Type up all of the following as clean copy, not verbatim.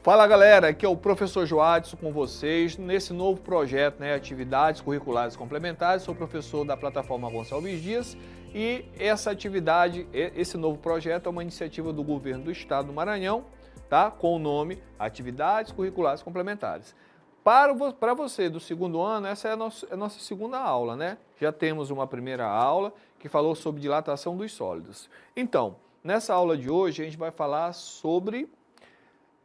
Fala galera, aqui é o professor Joadson com vocês nesse novo projeto, Atividades Curriculares Complementares. Sou professor da plataforma Gonçalves Dias e essa atividade, esse novo projeto é uma iniciativa do governo do estado do Maranhão, tá? Com o nome Atividades Curriculares Complementares. Para você do segundo ano, essa é a nossa segunda aula, né? Já temos uma primeira aula que falou sobre dilatação dos sólidos. Então, nessa aula de hoje a gente vai falar sobre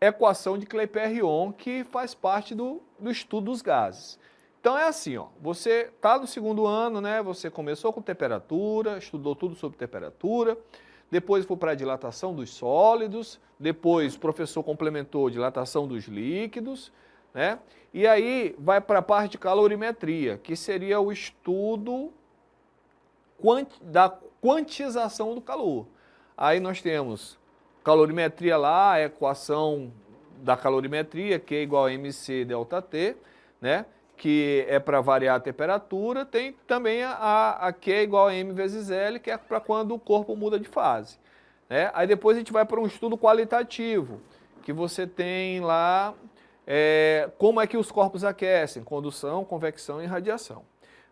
equação de Clapeyron, que faz parte do estudo dos gases. Então é assim, ó, você está no segundo ano, né? Você começou com temperatura, estudou tudo sobre temperatura, depois foi para a dilatação dos sólidos, depois o professor complementou dilatação dos líquidos, né? E aí vai para a parte de calorimetria, que seria o estudo da quantização do calor. Aí nós temos calorimetria lá, a equação da calorimetria, Q igual a mc delta T, né? Que é para variar a temperatura. Tem também a Q igual a m vezes L, que é para quando o corpo muda de fase, né? Aí depois a gente vai para um estudo qualitativo, que você tem lá como é que os corpos aquecem, condução, convecção e radiação.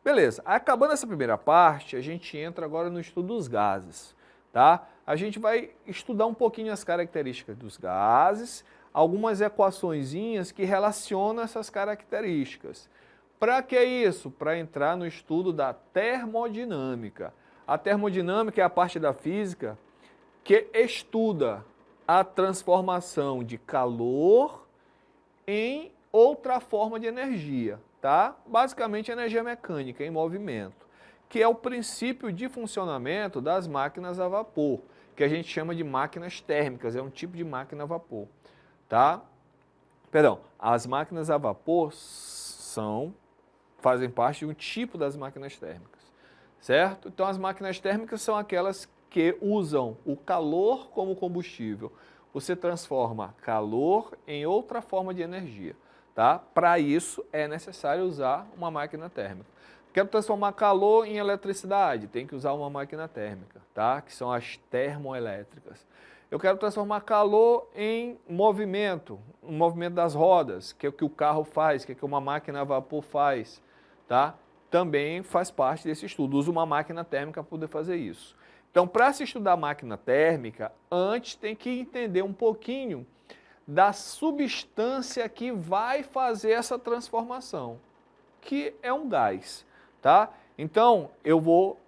Beleza, acabando essa primeira parte, a gente entra agora no estudo dos gases, tá? A gente vai estudar um pouquinho as características dos gases, algumas equaçõezinhas que relacionam essas características. Para que isso? Para entrar no estudo da termodinâmica. A termodinâmica é a parte da física que estuda a transformação de calor em outra forma de energia, tá? Basicamente energia mecânica em movimento, que é o princípio de funcionamento das máquinas a vapor, que a gente chama de máquinas térmicas, é um tipo de máquina a vapor, tá? Perdão, as máquinas a vapor fazem parte de um tipo das máquinas térmicas, certo? Então as máquinas térmicas são aquelas que usam o calor como combustível. Você transforma calor em outra forma de energia, tá? Para isso é necessário usar uma máquina térmica. Quero transformar calor em eletricidade, tem que usar uma máquina térmica, tá? Que são as termoelétricas. Eu quero transformar calor em movimento, um movimento das rodas, que é o que o carro faz, que é o que uma máquina a vapor faz, tá? Também faz parte desse estudo, usa uma máquina térmica para poder fazer isso. Então, para se estudar máquina térmica, antes tem que entender um pouquinho da substância que vai fazer essa transformação, que é um gás. Tá? Então, eu vou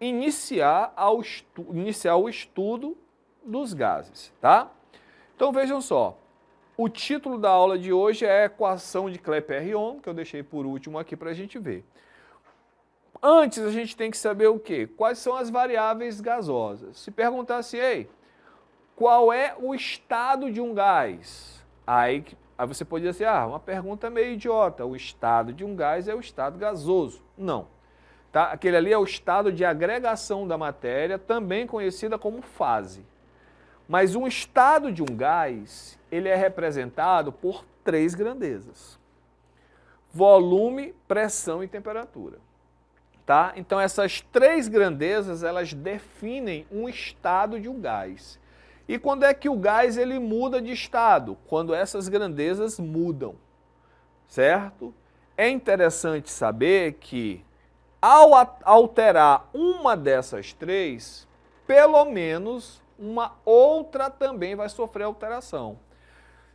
iniciar o estudo dos gases. Tá? Então, vejam só, o título da aula de hoje é a equação de Clapeyron, que eu deixei por último aqui para a gente ver. Antes, a gente tem que saber o quê? Quais são as variáveis gasosas. Se perguntar assim, ei, qual é o estado de um gás? Aí você pode dizer assim, uma pergunta meio idiota, o estado de um gás é o estado gasoso. Não. Tá? Aquele ali é o estado de agregação da matéria, também conhecida como fase. Mas um estado de um gás, ele é representado por 3 grandezas. Volume, pressão e temperatura. Tá? Então essas 3 grandezas, elas definem um estado de um gás. E quando é que o gás ele muda de estado? Quando essas grandezas mudam, certo? É interessante saber que ao alterar uma dessas 3, pelo menos uma outra também vai sofrer alteração.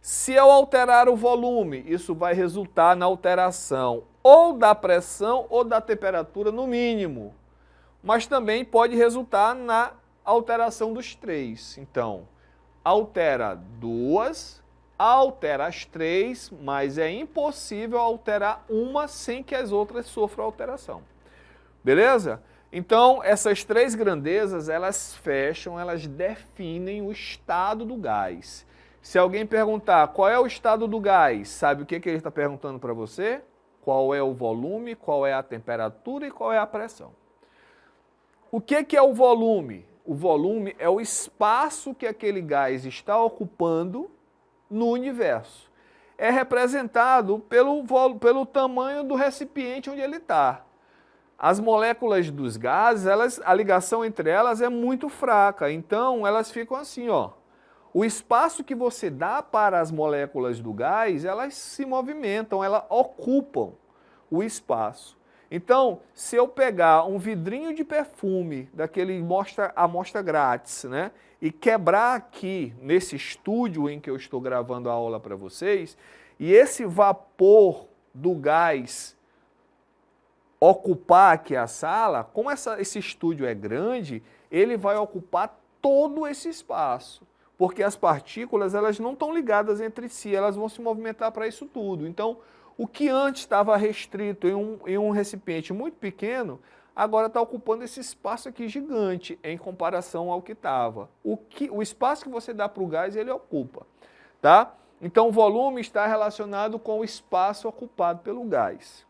Se eu alterar o volume, isso vai resultar na alteração ou da pressão ou da temperatura no mínimo, mas também pode resultar na alteração dos 3. Então, altera 2, altera as 3, mas é impossível alterar uma sem que as outras sofram alteração. Beleza? Então, essas 3 grandezas, elas fecham, elas definem o estado do gás. Se alguém perguntar qual é o estado do gás, sabe o que ele está perguntando para você? Qual é o volume, qual é a temperatura e qual é a pressão. O que é o volume? O volume é o espaço que aquele gás está ocupando no universo. É representado pelo tamanho do recipiente onde ele está. as moléculas dos gases, a ligação entre elas é muito fraca, então elas ficam assim, ó. O espaço que você dá para as moléculas do gás, elas se movimentam, elas ocupam o espaço. Então, se eu pegar um vidrinho de perfume, daquele amostra grátis, né, e quebrar aqui nesse estúdio em que eu estou gravando a aula para vocês, e esse vapor do gás ocupar aqui a sala, como esse estúdio é grande, ele vai ocupar todo esse espaço, porque as partículas elas não estão ligadas entre si, elas vão se movimentar para isso tudo. Então, o que antes estava restrito em um recipiente muito pequeno, agora está ocupando esse espaço aqui gigante em comparação ao que estava. O espaço que você dá para o gás, ele ocupa, tá? Então, o volume está relacionado com o espaço ocupado pelo gás.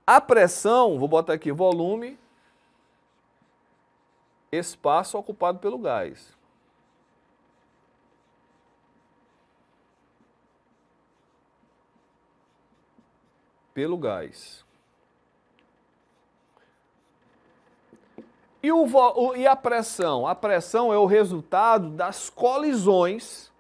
A pressão, vou botar aqui volume, espaço ocupado pelo gás. Pelo gás. E a pressão? A pressão é o resultado das colisões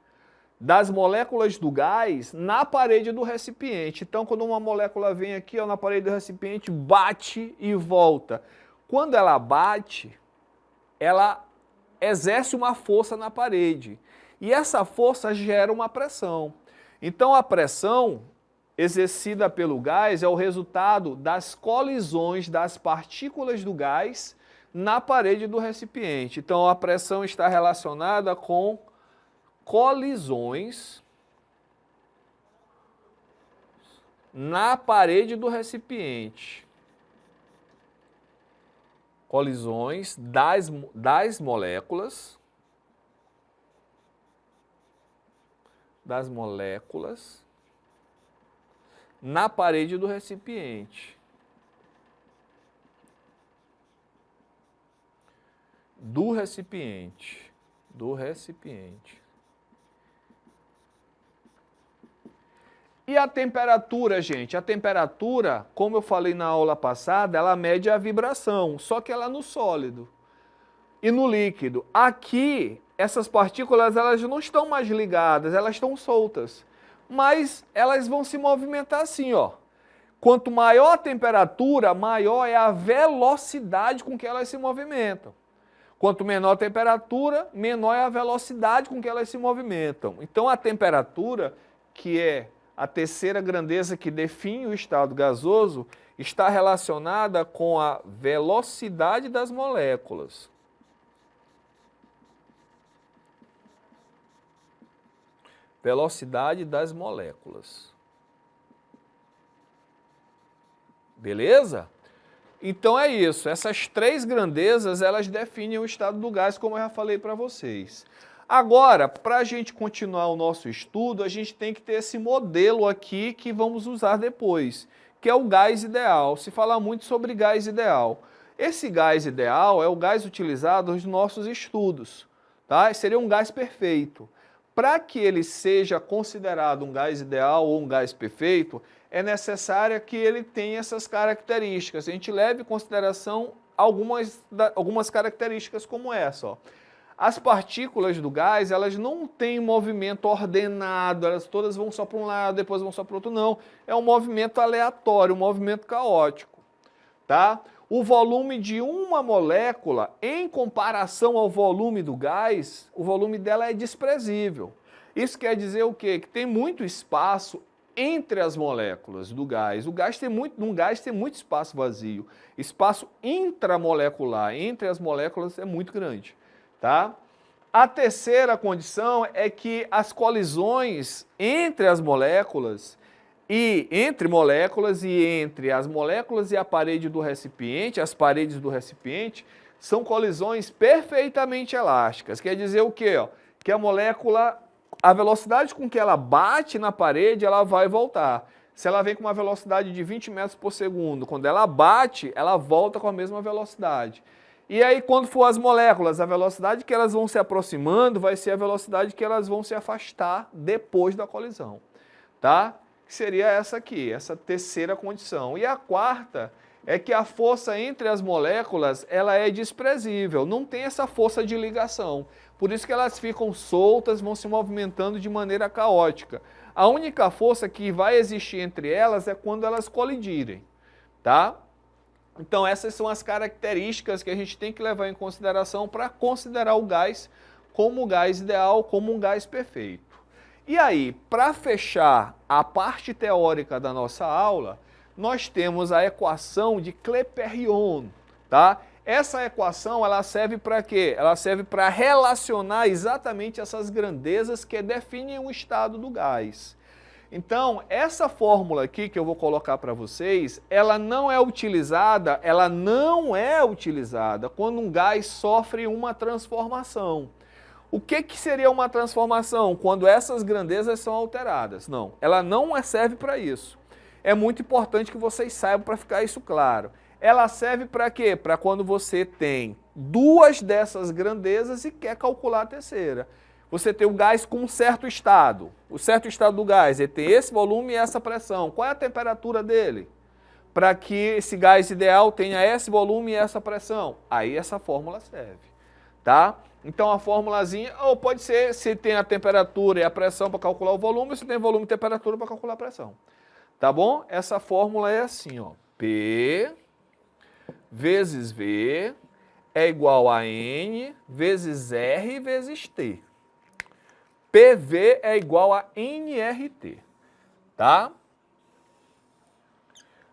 das moléculas do gás na parede do recipiente. Então, quando uma molécula vem aqui, ó, na parede do recipiente, bate e volta. Quando ela bate, ela exerce uma força na parede. E essa força gera uma pressão. Então, a pressão exercida pelo gás é o resultado das colisões das partículas do gás na parede do recipiente. Então, a pressão está relacionada com colisões na parede do recipiente. Colisões das moléculas na parede do recipiente. Do recipiente. E a temperatura, gente? A temperatura, como eu falei na aula passada, ela mede a vibração, só que ela é no sólido e no líquido. Aqui, essas partículas elas não estão mais ligadas, elas estão soltas, mas elas vão se movimentar assim, ó. Quanto maior a temperatura, maior é a velocidade com que elas se movimentam. Quanto menor a temperatura, menor é a velocidade com que elas se movimentam. Então, a temperatura, que é a terceira grandeza que define o estado gasoso, está relacionada com a velocidade das moléculas. Velocidade das moléculas. Beleza? Então é isso. Essas três grandezas, elas definem o estado do gás, como eu já falei para vocês. Agora, para a gente continuar o nosso estudo, a gente tem que ter esse modelo aqui que vamos usar depois, que é o gás ideal. Se fala muito sobre gás ideal. Esse gás ideal é o gás utilizado nos nossos estudos, tá? Seria um gás perfeito. Para que ele seja considerado um gás ideal ou um gás perfeito, é necessário que ele tenha essas características. A gente leve em consideração algumas características como essa, ó. As partículas do gás, elas não têm movimento ordenado, elas todas vão só para um lado, depois vão só para o outro, não. É um movimento aleatório, um movimento caótico, tá? O volume de uma molécula, em comparação ao volume do gás, o volume dela é desprezível. Isso quer dizer o quê? Que tem muito espaço entre as moléculas do gás. No gás tem muito espaço vazio. Espaço intramolecular, entre as moléculas, é muito grande. Tá? A terceira condição é que as colisões entre as moléculas e entre as moléculas e a parede do recipiente, as paredes do recipiente, são colisões perfeitamente elásticas. Quer dizer o quê? Ó? Que a molécula, a velocidade com que ela bate na parede, ela vai voltar. Se ela vem com uma velocidade de 20 metros por segundo, quando ela bate, ela volta com a mesma velocidade. E aí, quando for as moléculas, a velocidade que elas vão se aproximando vai ser a velocidade que elas vão se afastar depois da colisão, tá? Que seria essa aqui, essa terceira condição. E a quarta é que a força entre as moléculas ela é desprezível, não tem essa força de ligação. Por isso que elas ficam soltas, vão se movimentando de maneira caótica. A única força que vai existir entre elas é quando elas colidirem, tá? Então essas são as características que a gente tem que levar em consideração para considerar o gás como um gás ideal, como um gás perfeito. E aí, para fechar a parte teórica da nossa aula, nós temos a equação de Clapeyron, tá? Essa equação, ela serve para quê? Ela serve para relacionar exatamente essas grandezas que definem o estado do gás. Então, essa fórmula aqui que eu vou colocar para vocês, ela não é utilizada quando um gás sofre uma transformação. O que seria uma transformação? Quando essas grandezas são alteradas. Não, ela não serve para isso. É muito importante que vocês saibam para ficar isso claro. Ela serve para quê? Para quando você tem duas dessas grandezas e quer calcular a terceira. Você tem o gás com um certo estado. O certo estado do gás, ele tem esse volume e essa pressão. Qual é a temperatura dele? Para que esse gás ideal tenha esse volume e essa pressão. Aí essa fórmula serve, tá? Então a formulazinha, ou pode ser se tem a temperatura e a pressão para calcular o volume, ou se tem volume e temperatura para calcular a pressão. Tá bom? Essa fórmula é assim, ó. P vezes V é igual a N vezes R vezes T. PV é igual a nRT, tá?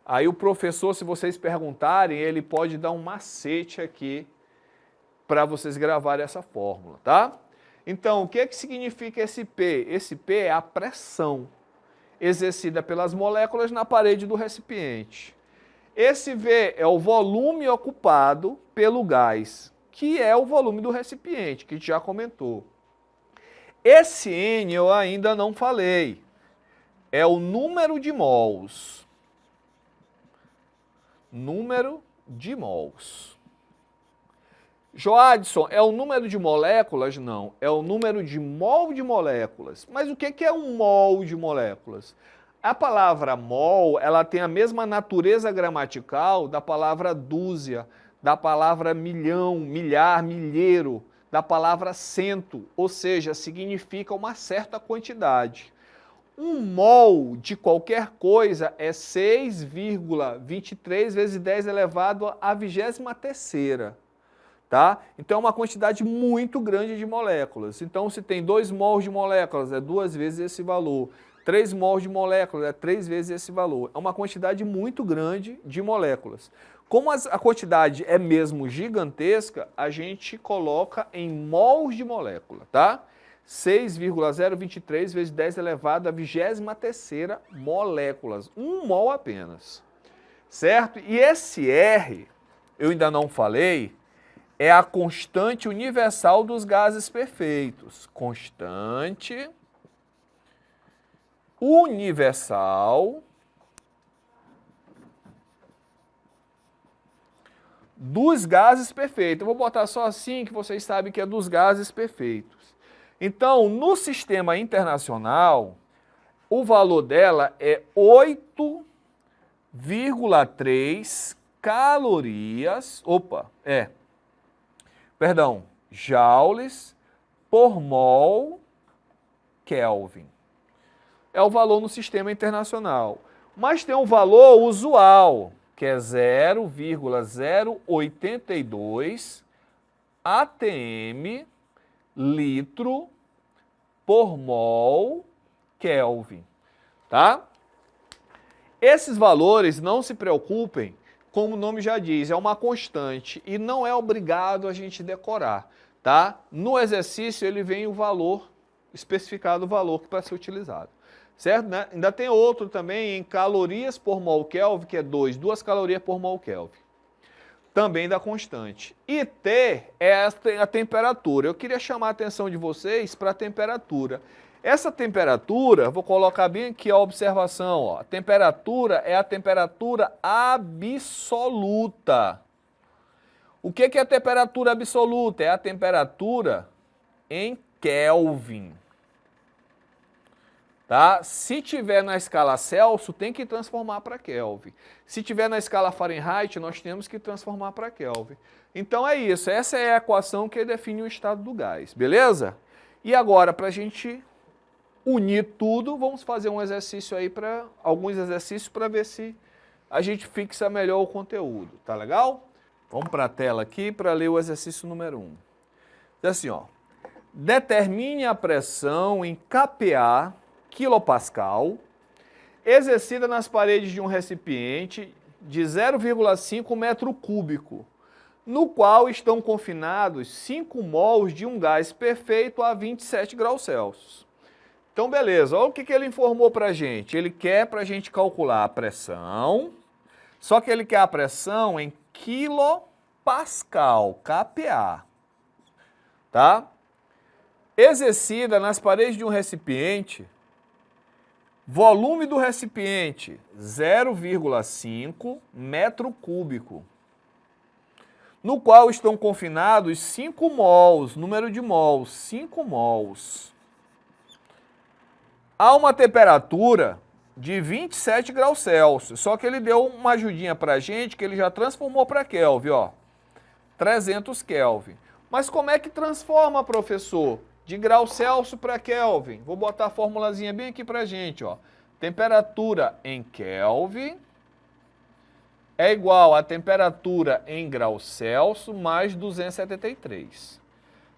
Aí o professor, se vocês perguntarem, ele pode dar um macete aqui para vocês gravarem essa fórmula, tá? Então, o que significa esse P? Esse P é a pressão exercida pelas moléculas na parede do recipiente. Esse V é o volume ocupado pelo gás, que é o volume do recipiente, que a gente já comentou. Esse N eu ainda não falei, é o número de mols. Número de mols. Joadson, é o número de moléculas? Não, é o número de mol de moléculas. Mas o que é um mol de moléculas? A palavra mol, ela tem a mesma natureza gramatical da palavra dúzia, da palavra milhão, milhar, milheiro, da palavra cento, ou seja, significa uma certa quantidade. Um mol de qualquer coisa é 6,23 vezes 10 elevado à 23ª. Tá? Então é uma quantidade muito grande de moléculas. Então se tem 2 mols de moléculas, é 2 vezes esse valor. 3 mols de moléculas, é 3 vezes esse valor. É uma quantidade muito grande de moléculas. Como a quantidade é mesmo gigantesca, a gente coloca em mols de molécula, tá? 6,023 vezes 10 elevado à 23ª moléculas. 1 mol apenas, certo? E esse R, eu ainda não falei, é a constante universal dos gases perfeitos. Constante universal dos gases perfeitos. Eu vou botar só assim que vocês sabem que é dos gases perfeitos. Então, no sistema internacional, o valor dela é 8,3 calorias, joules por mol Kelvin. É o valor no sistema internacional. Mas tem um valor usual, que é 0,082 atm litro por mol Kelvin, tá? Esses valores, não se preocupem, como o nome já diz, é uma constante e não é obrigado a gente decorar, tá? No exercício ele vem o valor, especificado o valor que para ser utilizado. Certo? Né? Ainda tem outro também em calorias por mol Kelvin, que é 2 calorias por mol Kelvin. Também da constante. E T é a temperatura. Eu queria chamar a atenção de vocês para a temperatura. Essa temperatura, vou colocar bem aqui a observação, ó. A temperatura é a temperatura absoluta. O que é a temperatura absoluta? É a temperatura em Kelvin. Tá? Se tiver na escala Celsius, tem que transformar para Kelvin. Se tiver na escala Fahrenheit, nós temos que transformar para Kelvin. Então é isso, essa é a equação que define o estado do gás, beleza? E agora, para a gente unir tudo, vamos fazer um exercício aí, alguns exercícios para ver se a gente fixa melhor o conteúdo, tá legal? Vamos para a tela aqui para ler o exercício número 1. Diz assim, ó, determine a pressão em kPa, quilopascal, exercida nas paredes de um recipiente de 0,5 metro cúbico, no qual estão confinados 5 mols de um gás perfeito a 27 graus Celsius. Então, beleza, olha o que ele informou para a gente. Ele quer para a gente calcular a pressão, só que ele quer a pressão em quilopascal, kPa, tá? Exercida nas paredes de um recipiente, volume do recipiente, 0,5 metro cúbico, no qual estão confinados 5 mols, número de mols, 5 mols. Há uma temperatura de 27 graus Celsius, só que ele deu uma ajudinha para a gente, que ele já transformou para Kelvin, ó, 300 Kelvin. Mas como é que transforma, professor? De graus Celsius para Kelvin. Vou botar a formulazinha bem aqui para a gente, ó. Temperatura em Kelvin é igual a temperatura em graus Celsius mais 273,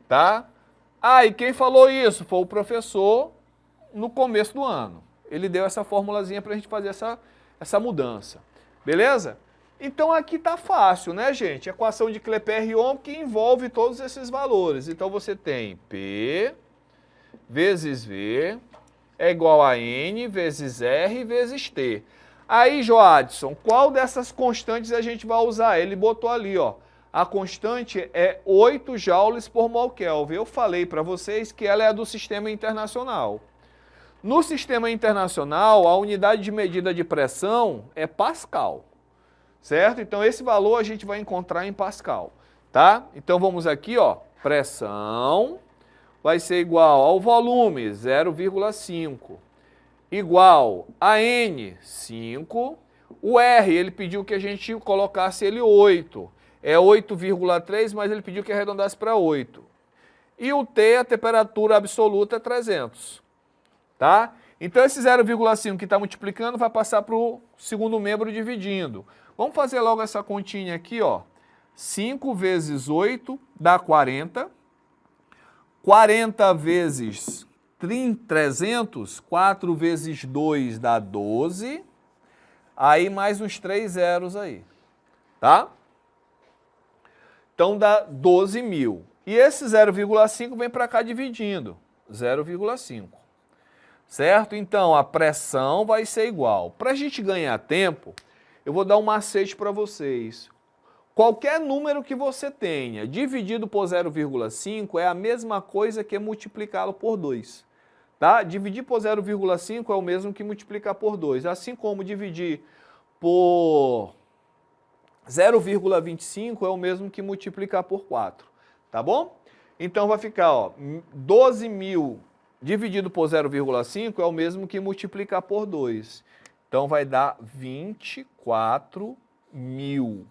tá? Ah, e quem falou isso? Foi o professor no começo do ano. Ele deu essa formulazinha para a gente fazer essa mudança, beleza? Então aqui tá fácil, né, gente? Equação de Klepper-Young que envolve todos esses valores. Então você tem P vezes V é igual a N vezes R vezes T. Aí, Joadson, qual dessas constantes a gente vai usar? Ele botou ali, ó. A constante é 8 joules por mol Kelvin. Eu falei para vocês que ela é do sistema internacional. No sistema internacional, a unidade de medida de pressão é Pascal. Certo? Então, esse valor a gente vai encontrar em Pascal, tá? Então, vamos aqui, ó, pressão vai ser igual ao volume, 0,5, igual a N, 5, o R, ele pediu que a gente colocasse ele 8, é 8,3, mas ele pediu que arredondasse para 8. E o T, a temperatura absoluta, é 300, tá? Então, esse 0,5 que está multiplicando vai passar para o segundo membro dividindo. Vamos fazer logo essa continha aqui, ó. 5 vezes 8 dá 40. 40 vezes 300, 4 vezes 2 dá 12. Aí mais uns 3 zeros aí, tá? Então dá 12.000. E esse 0,5 vem para cá dividindo, 0,5. Certo? Então a pressão vai ser igual. Para a gente ganhar tempo, eu vou dar um macete para vocês. Qualquer número que você tenha dividido por 0,5 é a mesma coisa que multiplicá-lo por 2. Tá? Dividir por 0,5 é o mesmo que multiplicar por 2. Assim como dividir por 0,25 é o mesmo que multiplicar por 4. Tá bom? Então vai ficar, ó, 12.000 dividido por 0,5 é o mesmo que multiplicar por 2. Então vai dar 24.000.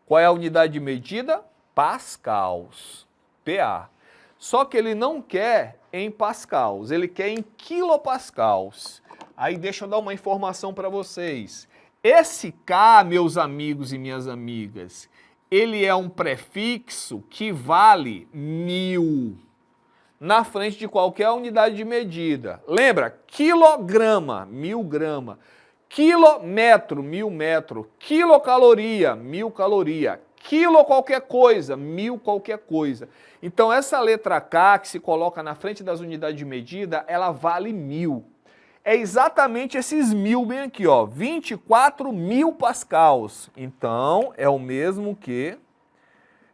Qual é a unidade de medida? Pascals. PA. Só que ele não quer em pascals, ele quer em quilopascals. Aí deixa eu dar uma informação para vocês. Esse K, meus amigos e minhas amigas, ele é um prefixo que vale 1000 na frente de qualquer unidade de medida. Lembra? Quilograma, 1000 grama. Quilômetro, 1000 metro. Quilocaloria, 1000 caloria. Quilo qualquer coisa, 1000 qualquer coisa. Então essa letra K que se coloca na frente das unidades de medida, ela vale 1000. É exatamente esses 1000 bem aqui, ó, 24.000 pascals. Então é o mesmo que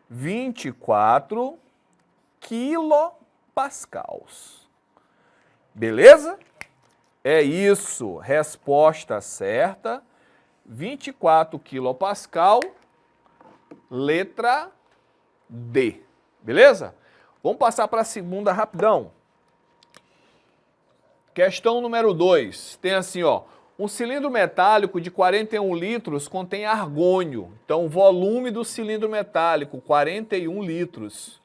24 quilopascals. Beleza? É isso, resposta certa, 24 quilopascal, letra D. Beleza? Vamos passar para a segunda rapidão. Questão número 2. Tem assim, ó. Um cilindro metálico de 41 litros contém argônio. Então, o volume do cilindro metálico, 41 litros.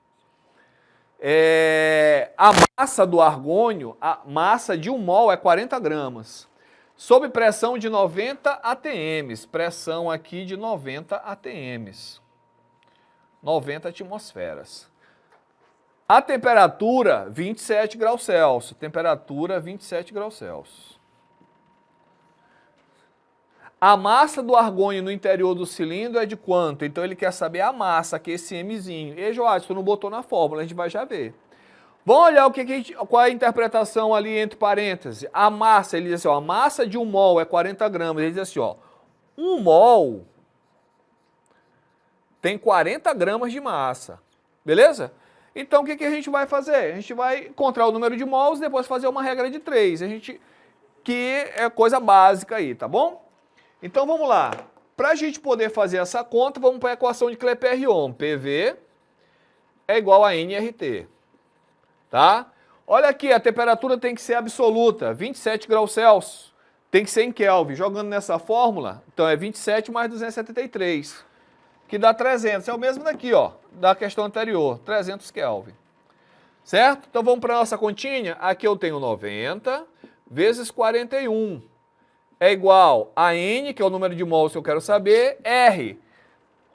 A massa do argônio, a massa de 1 mol é 40 gramas. Sob pressão de 90 atms. Pressão aqui de 90 atms. 90 atmosferas. A temperatura, 27 graus Celsius. Temperatura, 27 graus Celsius. A massa do argônio no interior do cilindro é de quanto? Então ele quer saber a massa, que é esse Mzinho. E, Joás, tu não botou na fórmula, a gente vai já ver. Vamos olhar qual é a interpretação ali entre parênteses. A massa, ele diz assim, ó, a massa de 1 mol é 40 gramas. Ele diz assim, ó, 1 mol tem 40 gramas de massa. Beleza? Então, o que a gente vai fazer? A gente vai encontrar o número de mols e depois fazer uma regra de 3. Que é coisa básica aí, tá bom? Então, vamos lá. Para a gente poder fazer essa conta, vamos para a equação de Clapeyron. PV é igual a nRT. Tá? Olha aqui, a temperatura tem que ser absoluta, 27 graus Celsius. Tem que ser em Kelvin. Jogando nessa fórmula, então é 27 mais 273, que dá 300. É o mesmo daqui, ó, da questão anterior, 300 Kelvin. Certo? Então vamos para a nossa continha. Aqui eu tenho 90 vezes 41. É igual a N, que é o número de mols que eu quero saber, R.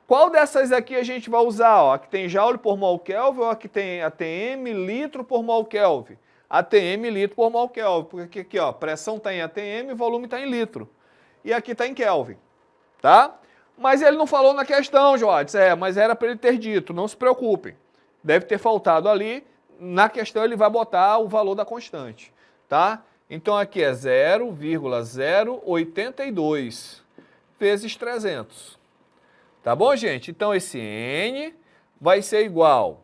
Qual dessas aqui a gente vai usar? Ó, aqui tem joule por mol Kelvin ou aqui tem ATM litro por mol Kelvin? ATM litro por mol Kelvin, porque aqui, ó, pressão está em ATM, volume está em litro. E aqui está em Kelvin, tá? Mas ele não falou na questão, Joades. Mas era para ele ter dito, não se preocupem. Deve ter faltado ali, na questão ele vai botar o valor da constante, tá? Então aqui é 0,082 vezes 300. Tá bom, gente? Então esse N vai ser igual,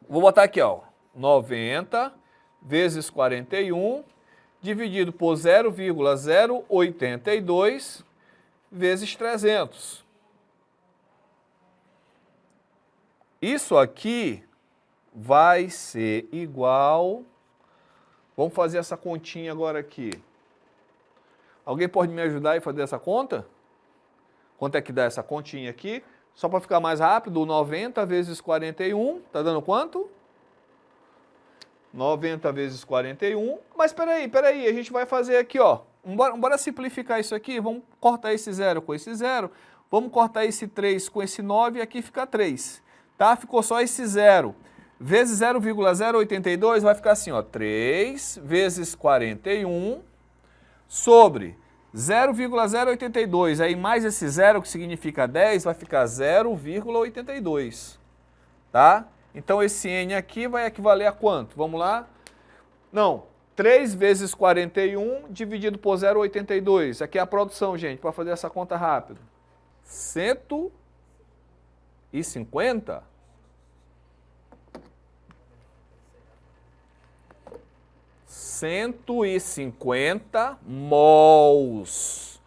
vou botar aqui, ó, 90 vezes 41 dividido por 0,082 vezes 300. Isso aqui vai ser igual... Vamos fazer essa continha agora aqui. Alguém pode me ajudar a fazer essa conta? Quanto é que dá essa continha aqui? Só para ficar mais rápido, 90 vezes 41, tá dando quanto? 90 vezes 41. Mas peraí, a gente vai fazer aqui, ó. Bora simplificar isso aqui. Vamos cortar esse 0 com esse 0. Vamos cortar esse 3 com esse 9 e aqui fica 3. Tá? Ficou só esse 0. Vezes 0,082 vai ficar assim, ó, 3 vezes 41 sobre 0,082, aí mais esse 0 que significa 10, vai ficar 0,82, tá? Então esse N aqui vai equivaler a quanto? Vamos lá? Não, 3 vezes 41 dividido por 0,82, aqui é a produção, gente, para fazer essa conta rápido. 150? 150 mols,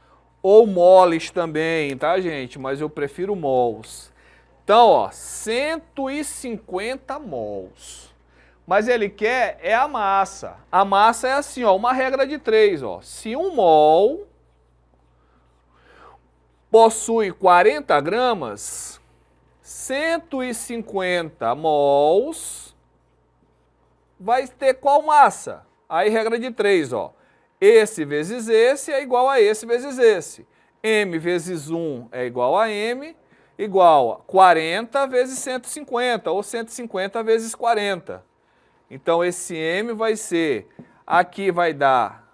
ou moles também, tá, gente? Mas eu prefiro mols. Então, ó, 150 mols. Mas ele quer é a massa. A massa é assim, ó, uma regra de 3, ó. Se 1 mol possui 40 gramas, 150 mols vai ter qual massa? Aí, regra de 3, ó. Esse vezes esse é igual a esse vezes esse. M vezes 1 é igual a M, igual a 40 vezes 150, ou 150 vezes 40. Então, esse M vai ser, aqui vai dar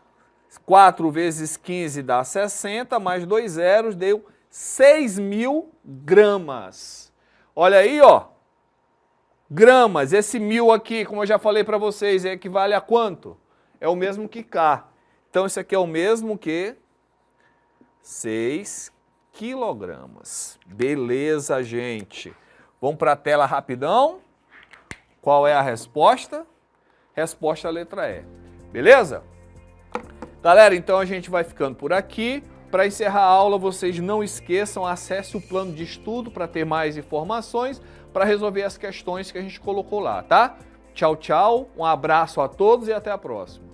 4 vezes 15 dá 60, mais 2 zeros deu 6.000 gramas. Olha aí, ó. Gramas, esse 1.000 aqui, como eu já falei para vocês, equivale a quanto? É o mesmo que K. Então, isso aqui é o mesmo que 6 quilogramas. Beleza, gente. Vamos para a tela rapidão. Qual é a resposta? Resposta letra E. Beleza? Galera, então a gente vai ficando por aqui. Para encerrar a aula, vocês não esqueçam, acesse o plano de estudo para ter mais informações, para resolver as questões que a gente colocou lá, tá? Tchau, tchau, um abraço a todos e até a próxima.